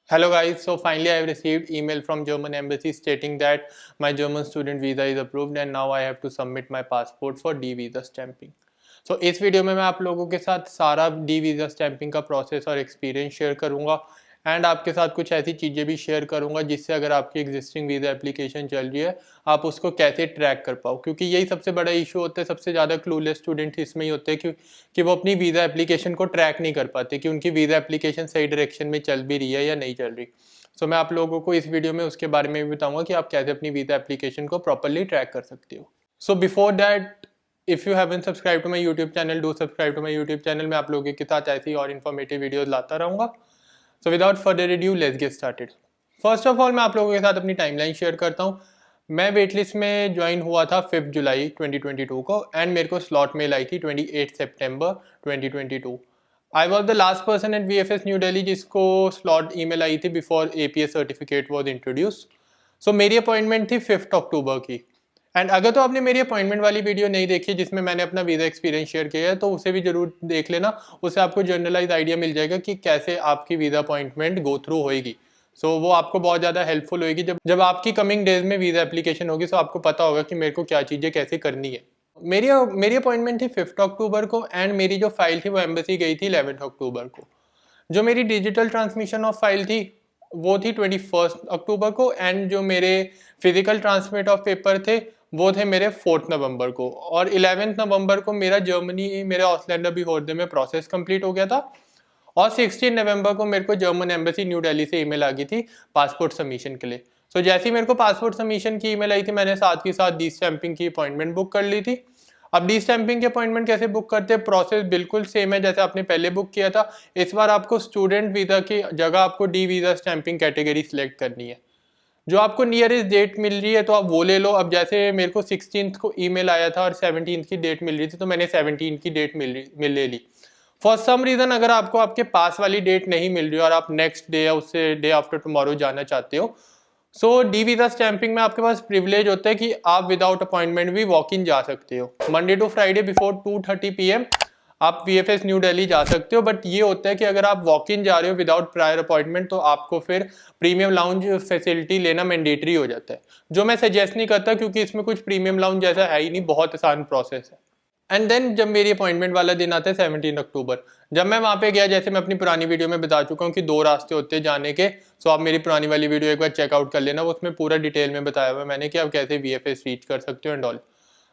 Hello guys, so finally I have received email from German embassy stating that my German student visa is approved and now I have to submit my passport for D visa stamping. So इस video में मैं आप लोगों के साथ सारा D visa stamping का process और एक्सपीरियंस शेयर करूंगा एंड आपके साथ कुछ ऐसी चीज़ें भी शेयर करूंगा जिससे अगर आपकी एग्जिस्टिंग वीज़ा एप्लीकेशन चल रही है आप उसको कैसे ट्रैक कर पाओ, क्योंकि यही सबसे बड़ा इशू होता है। सबसे ज़्यादा क्लूलेस स्टूडेंट इसमें ही होते हैं कि वो अपनी वीज़ा एप्लीकेशन को ट्रैक नहीं कर पाते कि उनकी वीज़ा एप्लीकेशन सही डायरेक्शन में चल भी रही है या नहीं चल रही। सो मैं आप लोगों को इस वीडियो में उसके बारे में भी बताऊंगा कि आप कैसे अपनी वीज़ा एप्लीकेशन को प्रॉपरली ट्रैक कर सकते हो। So before that, if you haven't subscribe to my YouTube channel, do subscribe to my YouTube channel. मैं आप लोगों के साथ ऐसी और इन्फॉर्मेटिव वीडियोज़ लाता रहूँगा। So without further edu let's get started. First of all मैं आप लोगों के साथ अपनी टाइमलाइन शेयर करता हूँ। मैं वेटलिस्ट में ज्वाइन हुआ था 5 जुलाई 2022 को एंड मेरे को स्लॉट मेल आई थी 28 सितंबर 2022। I was the last person at VFS new Delhi जिसको स्लॉट ईमेल आई थी before APS certificate was introduce. So मेरी अपॉइंटमेंट थी 5 अक्टूबर की। एंड अगर तो आपने मेरी अपॉइंटमेंट वाली वीडियो नहीं देखी जिसमें मैंने अपना वीज़ा एक्सपीरियंस शेयर किया है तो उसे भी जरूर देख लेना। उससे आपको जनरलाइज आइडिया मिल जाएगा कि कैसे आपकी वीज़ा अपॉइंटमेंट गो थ्रू होएगी। सो वो आपको बहुत ज़्यादा हेल्पफुल होएगी जब आपकी कमिंग डेज में वीज़ा एप्लीकेशन होगी। सो आपको पता होगा कि मेरे को क्या चीज़ें कैसे करनी है। मेरी अपॉइंटमेंट थी 5 अक्टूबर को एंड मेरी जो फाइल थी वो एम्बेसी गई थी 11 अक्टूबर को। जो मेरी डिजिटल ट्रांसमिशन ऑफ फाइल थी वो थी 21 अक्टूबर को एंड जो मेरे फिजिकल ट्रांसमिट ऑफ पेपर थे वो थे मेरे 4 नवंबर को। और 11 नवंबर को मेरा जर्मनी मेरे ausländerbehörde में प्रोसेस कंप्लीट हो गया था और 16 नवंबर को मेरे को जर्मन एम्बेसी न्यू दिल्ली से ईमेल आ गई थी पासपोर्ट सबमिशन के लिए। सो जैसे ही मेरे को पासपोर्ट सबमिशन की ईमेल आई थी मैंने साथ के साथ डी स्टैंपिंग की अपॉइंटमेंट बुक कर ली थी। अब डी स्टैंपिंग की अपॉइंटमेंट कैसे बुक करते हैं, प्रोसेस बिल्कुल सेम है जैसे आपने पहले बुक किया था। इस बार आपको स्टूडेंट वीज़ा की जगह आपको D visa stamping category select करनी है। जो आपको नियरेस्ट डेट मिल रही है तो आप वो ले लो। अब जैसे मेरे को 16 को ईमेल आया था और 17 की डेट मिल रही थी तो मैंने 17 की डेट मिल ले ली। फॉर सम रीज़न अगर आपको आपके पास वाली डेट नहीं मिल रही और आप नेक्स्ट डे या उससे डे आफ्टर टुमारो जाना चाहते हो, सो डी वीज़ा स्टैंपिंग में आपके पास प्रिविलेज होता है कि आप विदाउट अपॉइंटमेंट भी वॉक इन जा सकते हो। Monday to Friday before 2:30 PM आप VFS न्यू दिल्ली जा सकते हो। बट ये होता है कि अगर आप वॉक इन जा रहे हो विदाउट प्रायर अपॉइंटमेंट तो आपको फिर प्रीमियम लाउंज फैसिलिटी लेना मैंडेटरी हो जाता है, जो मैं सजेस्ट नहीं करता क्योंकि इसमें कुछ प्रीमियम लाउंज जैसा है ही नहीं, बहुत आसान प्रोसेस है। एंड देन जब मेरी अपॉइंटमेंट वाला दिन आता है 17 अक्टूबर, जब मैं वहाँ पे गया, जैसे मैं अपनी पुरानी वीडियो में बता चुका हूँ कि 2 रास्ते होते हैं जाने के। सो आप मेरी पुरानी वाली वीडियो एक बार चेकआउट कर लेना, उसमें पूरा डिटेल में बताया हुआ है मैंने कि आप कैसे VFS रीच कर सकते हो एंड ऑल।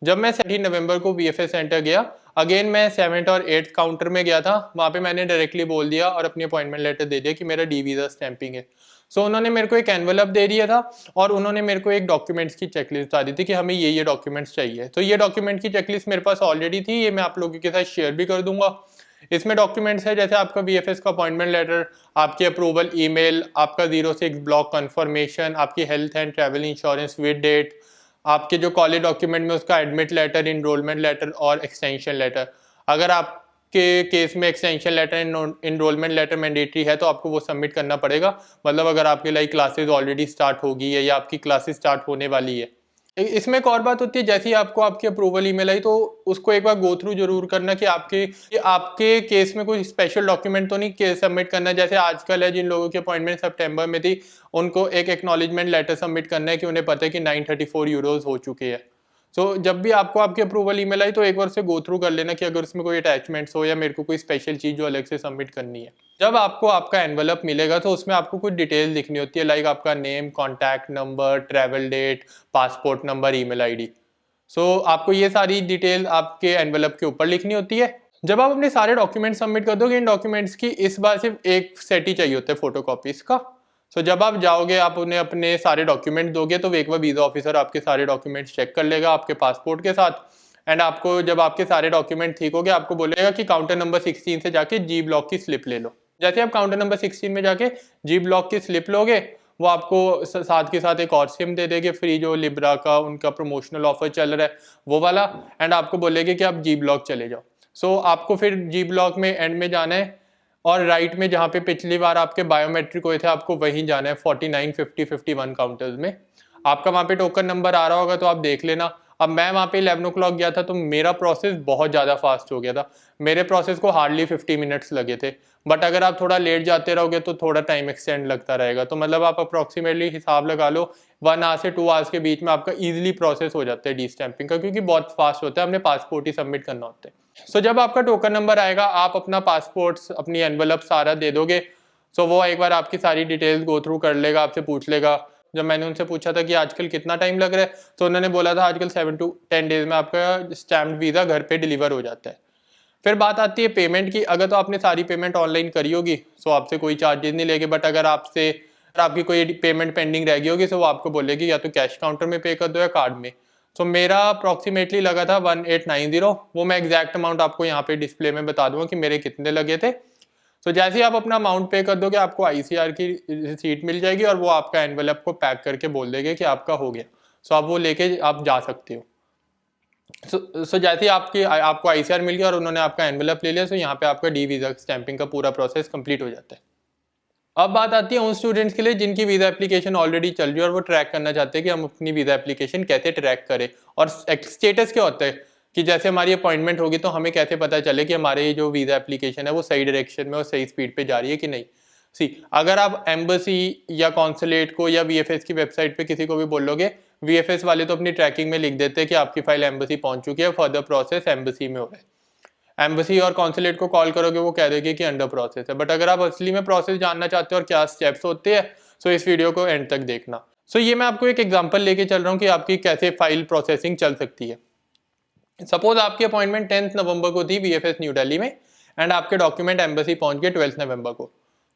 जब मैं 17 नवंबर को VFS सेंटर गया, अगेन मैं 7th और 8th काउंटर में गया था। वहाँ पे मैंने डायरेक्टली बोल दिया और अपनी अपॉइंटमेंट लेटर दे दिया कि मेरा डी वीज़ा स्टैंपिंग है। सो उन्होंने मेरे को एक एनवलप दे दिया था और उन्होंने मेरे को एक डॉक्यूमेंट्स की चेकलिस्ट बता दी थी कि हमें ये डॉक्यूमेंट्स चाहिए। तो ये डॉक्यूमेंट की चेकलिस्ट मेरे पास ऑलरेडी थी, ये मैं आप लोगों के साथ शेयर भी कर दूंगा। इसमें डॉक्यूमेंट्स है जैसे आपका VFS का अपॉइंटमेंट लेटर, आपकी अप्रूवल ईमेल, आपका 06 ब्लॉक कन्फर्मेशन, आपकी health and travel insurance with date, आपके जो कॉलेज डॉक्यूमेंट में उसका एडमिट लेटर, इनरोलमेंट लेटर और एक्सटेंशन लेटर। अगर आपके केस में extension letter, enrolment letter mandatory है तो आपको वो सबमिट करना पड़ेगा। मतलब अगर आपके लाइक क्लासेस ऑलरेडी स्टार्ट होगी है या आपकी क्लासेस स्टार्ट होने वाली है। इसमें एक और बात होती है, जैसे ही आपको आपकी अप्रूवल ईमेल आई तो उसको एक बार गो थ्रू जरूर करना कि आपके केस में कोई स्पेशल डॉक्यूमेंट तो नहीं सबमिट करना है। जैसे आजकल है जिन लोगों की अपॉइंटमेंट सितंबर में थी उनको एक एक्नॉलेजमेंट लेटर सबमिट करना है कि उन्हें पता है कि 934 यूरोज हो चुके हैं। सो जब भी आपको आपकी अप्रूवल ईमेल आई तो एक बार से गो थ्रू कर लेना कि अगर उसमें कोई अटैचमेंट्स हो या मेरे को कोई स्पेशल चीज़ जो अलग से सबमिट करनी है। जब आपको आपका एनवलप मिलेगा तो उसमें आपको कुछ डिटेल लिखनी होती है, लाइक आपका name, contact number, travel date, passport number, email ID. So आपको ये सारी डिटेल आपके एनवलप के ऊपर लिखनी होती है। जब आप अपने सारे डॉक्यूमेंट सबमिट कर दोगे, इन डॉक्यूमेंट्स की इस बार सिर्फ एक सेट ही चाहिए होता है फोटोकॉपीज का। सो जब आप जाओगे, आप उन्हें अपने सारे डॉक्यूमेंट दोगे तो एक बार वीज़ा ऑफिसर आपके सारे डॉक्यूमेंट्स चेक कर लेगा आपके पासपोर्ट के साथ। एंड आपको जब आपके सारे डॉक्यूमेंट ठीक हो गए आपको बोलेगा कि काउंटर नंबर 16 से जाके G ब्लॉक की स्लिप ले लो। जैसे आप काउंटर नंबर 16 में जाके G ब्लॉक की स्लिप लोगे, वो आपको साथ के साथ एक और सिम दे देंगे फ्री, जो लिब्रा का उनका प्रमोशनल ऑफर चल रहा है वो वाला। एंड आपको बोलेंगे कि आप G ब्लॉक चले जाओ। सो आपको फिर G ब्लॉक में एंड में जाना है और राइट में जहाँ पे पिछली बार आपके बायोमेट्रिक हुए थे आपको वहीं जाना है 49, 50, 51 काउंटर्स में। आपका वहाँ पे टोकन नंबर आ रहा होगा तो आप देख लेना। अब मैं वहाँ पे 11 o'clock गया था तो मेरा प्रोसेस बहुत ज़्यादा फास्ट हो गया था। मेरे प्रोसेस को हार्डली 50 मिनट्स लगे थे, बट अगर आप थोड़ा लेट जाते रहोगे तो थोड़ा टाइम एक्सटेंड लगता रहेगा। तो मतलब आप अप्रॉक्सीमेटली हिसाब लगा लो 1 आवर से 2 आवर्स के बीच में आपका ईजिली प्रोसेस हो जाता है डी स्टैंपिंग का, क्योंकि बहुत फास्ट होता है, हमने पासपोर्ट ही सबमिट करना होता है। सो जब आपका टोकन नंबर आएगा, आप अपना पासपोर्ट, अपनी एनवलप सारा दे दोगे। सो वो एक बार आपकी सारी डिटेल्स गो थ्रू कर लेगा, आपसे पूछ लेगा। जब मैंने उनसे पूछा था कि आजकल कितना टाइम लग रहा है, तो उन्होंने बोला था आजकल 7 to 10 डेज में आपका स्टैम्प्ड वीज़ा घर पे डिलीवर हो जाता है। फिर बात आती है पेमेंट की। अगर तो आपने सारी पेमेंट ऑनलाइन करी होगी तो आपसे कोई चार्जेस नहीं लेंगे, बट अगर आपकी कोई पेमेंट पेंडिंग रह गई होगी तो वो आपको बोलेगी या तो कैश काउंटर में पे कर दो या कार्ड में। तो मेरा अप्रॉक्सीमेटली लगा था 1890। वो मैं एग्जैक्ट अमाउंट आपको यहाँ पे डिस्प्ले में बता दूंगा कि मेरे कितने लगे थे। तो जैसे ही आप अपना अमाउंट पे कर दोगे, आपको आईसीआर की रिसीट मिल जाएगी और वो आपका एनवेलप को पैक करके बोल देंगे कि आपका हो गया। सो आप वो लेके आप जा सकते हो। सो जैसे ही आपको आईसीआर मिल गया और उन्होंने आपका एनवेलप ले लिया, तो यहाँ पे आपका डी वीज़ा स्टैंपिंग का पूरा प्रोसेस कंप्लीट हो जाता है। अब बात आती है उन स्टूडेंट्स के लिए जिनकी वीज़ा एप्लीकेशन ऑलरेडी चल रही है और वो ट्रैक करना चाहते हैं कि हम अपनी वीज़ा एप्लीकेशन कैसे ट्रैक करें, और स्टेटस क्या होता है कि जैसे हमारी अपॉइंटमेंट होगी तो हमें कैसे पता चले कि हमारे जो वीज़ा एप्लीकेशन है वो सही डायरेक्शन में और सही स्पीड पे जा रही है कि नहीं। अगर आप एम्बेसी या कॉन्सुलेट को या वीएफएस की वेबसाइट पे किसी को भी बोलोगे, वीएफएस वाले तो अपनी ट्रैकिंग में लिख देते हैं कि आपकी फाइल एम्बेसी पहुंच चुकी है, फर्दर प्रोसेस एम्बेसी में हो रहा है। एम्बेसी और कॉन्सुलेट को कॉल करोगे, वो कह देगी कि अंडर प्रोसेस है। बट अगर आप असली में प्रोसेस जानना चाहते हो और क्या स्टेप्स होते हैं, सो इस वीडियो को एंड तक देखना। सो ये मैं आपको एक एग्जांपल लेके चल रहा हूँ कि आपकी कैसे फाइल प्रोसेसिंग चल सकती है। सपोज आपकी अपॉइंटमेंट 10 नवंबर को थी वीएफएस न्यू दिल्ली में, एंड आपके डॉक्यूमेंट एम्बेसी पहुंच गए 12 नवंबर को।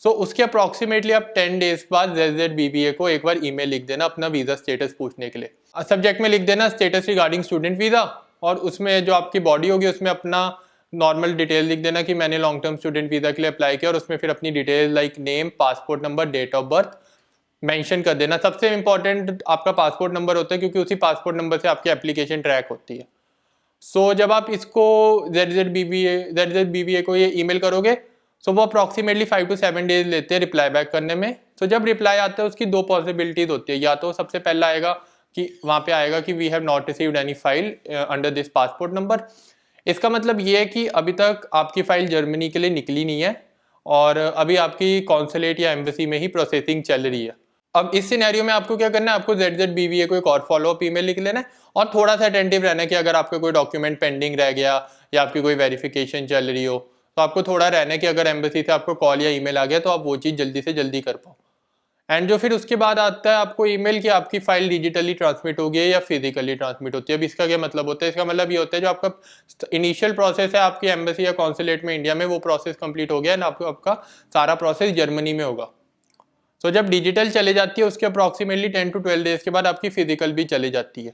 सो उसके अप्रॉक्सीमेटली आप 10 डेज बाद ZZBBA को एक बार ईमेल लिख देना अपना वीज़ा स्टेटस पूछने के लिए। सब्जेक्ट में लिख देना स्टेटस रिगार्डिंग स्टूडेंट वीज़ा, और उसमें जो आपकी बॉडी होगी उसमें अपना नॉर्मल डिटेल लिख देना कि मैंने लॉन्ग टर्म स्टूडेंट वीज़ा के लिए अप्लाई किया, और उसमें फिर अपनी detail like name, passport number, date of birth mention कर देना। सबसे इंपॉर्टेंट आपका पासपोर्ट नंबर होता है, क्योंकि उसी पासपोर्ट नंबर से आपकी एप्लीकेशन ट्रैक होती है। सो जब आप इसको ZZBBA को ये ईमेल करोगे, सो वो अप्रॉक्सीमेटली 5 to 7 डेज लेते हैं रिप्लाई बैक करने में। सो जब रिप्लाई आता है उसकी 2 पॉसिबिलिटीज होती है। या तो सबसे पहला आएगा कि वहाँ पे आएगा कि we have not received any file under this passport number. इसका मतलब ये है कि अभी तक आपकी फाइल जर्मनी के लिए निकली नहीं है और अभी आपकी कॉन्सुलेट या एम्बेसी में ही प्रोसेसिंग चल रही है। अब इस सिनेरियो में आपको क्या करना है, आपको ZZBBA को एक और फॉलोअप ईमेल लिख लेना है और थोड़ा सा अटेंटिव रहना है कि अगर आपका कोई डॉक्यूमेंट पेंडिंग रह गया या आपकी कोई वेरिफिकेशन चल रही हो, तो आपको थोड़ा रहना है कि अगर एम्बेसी से आपको कॉल या ईमेल आ गया तो आप वो चीज़ जल्दी से जल्दी कर पाओ। एंड जो फिर उसके बाद आता है आपको ईमेल कि आपकी फाइल डिजिटली ट्रांसमिट होगी है या फिजिकली ट्रांसमिट होती है। अब इसका क्या मतलब होता है? इसका मतलब ये होता है जो आपका इनिशियल प्रोसेस है आपकी एम्बेसी या कॉन्सुलेट में इंडिया में, वो प्रोसेस कंप्लीट हो गया एंड आपका सारा प्रोसेस जर्मनी में होगा। तो जब डिजिटल चले जाती है उसके अप्रॉक्सीमेटली 10 to 12 डेज के बाद आपकी फिजिकल भी चले जाती है।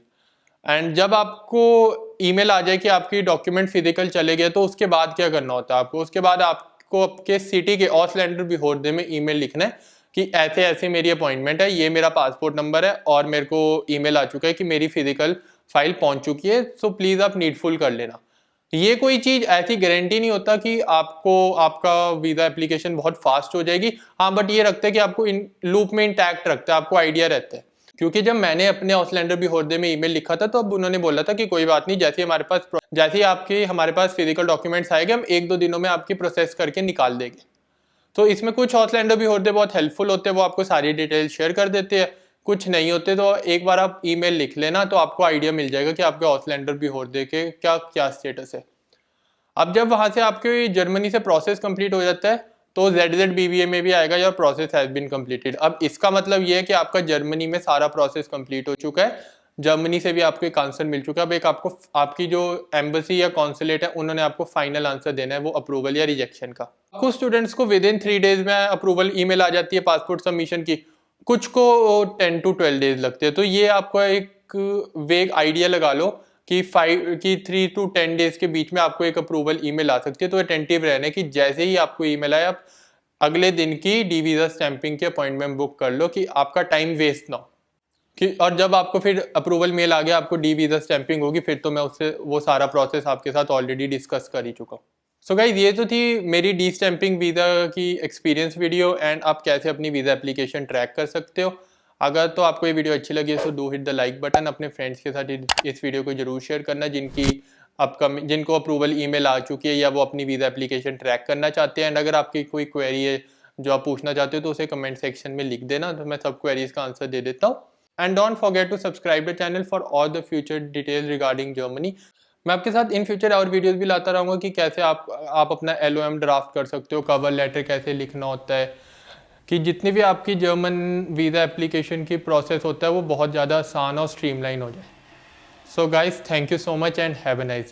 एंड जब आपको ईमेल आ जाए कि आपकी डॉक्यूमेंट फिजिकल चले गए, तो उसके बाद क्या करना होता है आपको? उसके बाद आपको आपके सिटी के ausländerbehörde में ईमेल लिखना है कि ऐसे ऐसे मेरी अपॉइंटमेंट है, ये मेरा पासपोर्ट नंबर है और मेरे को ईमेल आ चुका है कि मेरी फिजिकल फाइल पहुंच चुकी है, सो प्लीज़ आप नीडफुल कर लेना। ये कोई चीज़ ऐसी गारंटी नहीं होता कि आपको आपका वीज़ा एप्लीकेशन बहुत फास्ट हो जाएगी। हाँ, बट ये रखता है कि आपको इन लूप में इंटैक्ट रखता है, आपको आइडिया रहता है। क्योंकि जब मैंने अपने ausländerbehörde में ईमेल लिखा था तो अब उन्होंने बोला था कि कोई बात नहीं, जैसे ही आपके हमारे पास फिजिकल डॉक्यूमेंट्स आएंगे, हम 1-2 दिनों में आपकी प्रोसेस करके निकाल देंगे। तो इसमें कुछ ausländerbehörde बहुत हेल्पफुल होते हैं, वो आपको सारी डिटेल शेयर कर देते हैं। कुछ नहीं होते तो एक बार आप ईमेल लिख लेना तो आपको आइडिया मिल जाएगा कि आपके ausländerbehörde के क्या क्या स्टेटस है। अब जब वहां से आपके जर्मनी से प्रोसेस कंप्लीट हो जाता है तो ZZBBA में भी आएगा your process has been completed. अब इसका मतलब ये है कि आपका जर्मनी में सारा प्रोसेस कंप्लीट हो चुका है, जर्मनी से भी आपको एक आंसर मिल चुका है। अब एक आपको आपकी जो एम्बेसी या कॉन्सुलेट है उन्होंने आपको फाइनल आंसर देना है, वो अप्रूवल या रिजेक्शन का। कुछ स्टूडेंट्स को विद इन 3 डेज में अप्रूवल ईमेल आ जाती है पासपोर्ट सबमिशन की, कुछ को 10 to 12 डेज लगते हैं। तो ये आपको एक वेग आइडिया लगा लो कि 3 to 10 डेज के बीच में आपको एक अप्रूवल ईमेल आ सकती है। तो अटेंटिव रहने कि जैसे ही आपको ईमेल आए आप अगले दिन की डी वीज़ा स्टैंपिंग की अपॉइंटमेंट बुक कर लो कि आपका टाइम वेस्ट ना हो। और जब आपको फिर अप्रूवल मेल आ गया, आपको डी वीज़ा स्टैंपिंग होगी, फिर तो मैं उससे वो सारा प्रोसेस आपके साथ ऑलरेडी डिस्कस कर ही चुका हूँ। सो गाइस, ये तो थी मेरी डी स्टैंपिंग वीज़ा की एक्सपीरियंस वीडियो एंड आप कैसे अपनी वीज़ा एप्लीकेशन ट्रैक कर सकते हो। अगर तो आपको ये वीडियो अच्छी लगी तो do hit the like button. अपने फ्रेंड्स के साथ इस वीडियो को जरूर शेयर करना जिनकी अपकमिंग जिनको अप्रूवल ईमेल आ चुकी है या वो अपनी वीज़ा एप्लीकेशन ट्रैक करना चाहते हैं। एंड अगर आपकी कोई क्वेरी है जो आप पूछना चाहते हो तो उसे कमेंट सेक्शन में लिख देना, तो मैं सब क्वेरीज का आंसर दे देता हूँ। And don't forget to subscribe the channel for all the future details regarding Germany. मैं आपके साथ इन फ्यूचर और वीडियोस भी लाता रहूँगा कि कैसे आप अपना LOM ड्राफ्ट कर सकते हो, कवर लेटर कैसे लिखना होता है, कि जितनी भी आपकी जर्मन वीज़ा एप्लीकेशन की प्रोसेस होता है वो बहुत ज़्यादा आसान और स्ट्रीमलाइन हो जाए। So guys, thank you so much and have a nice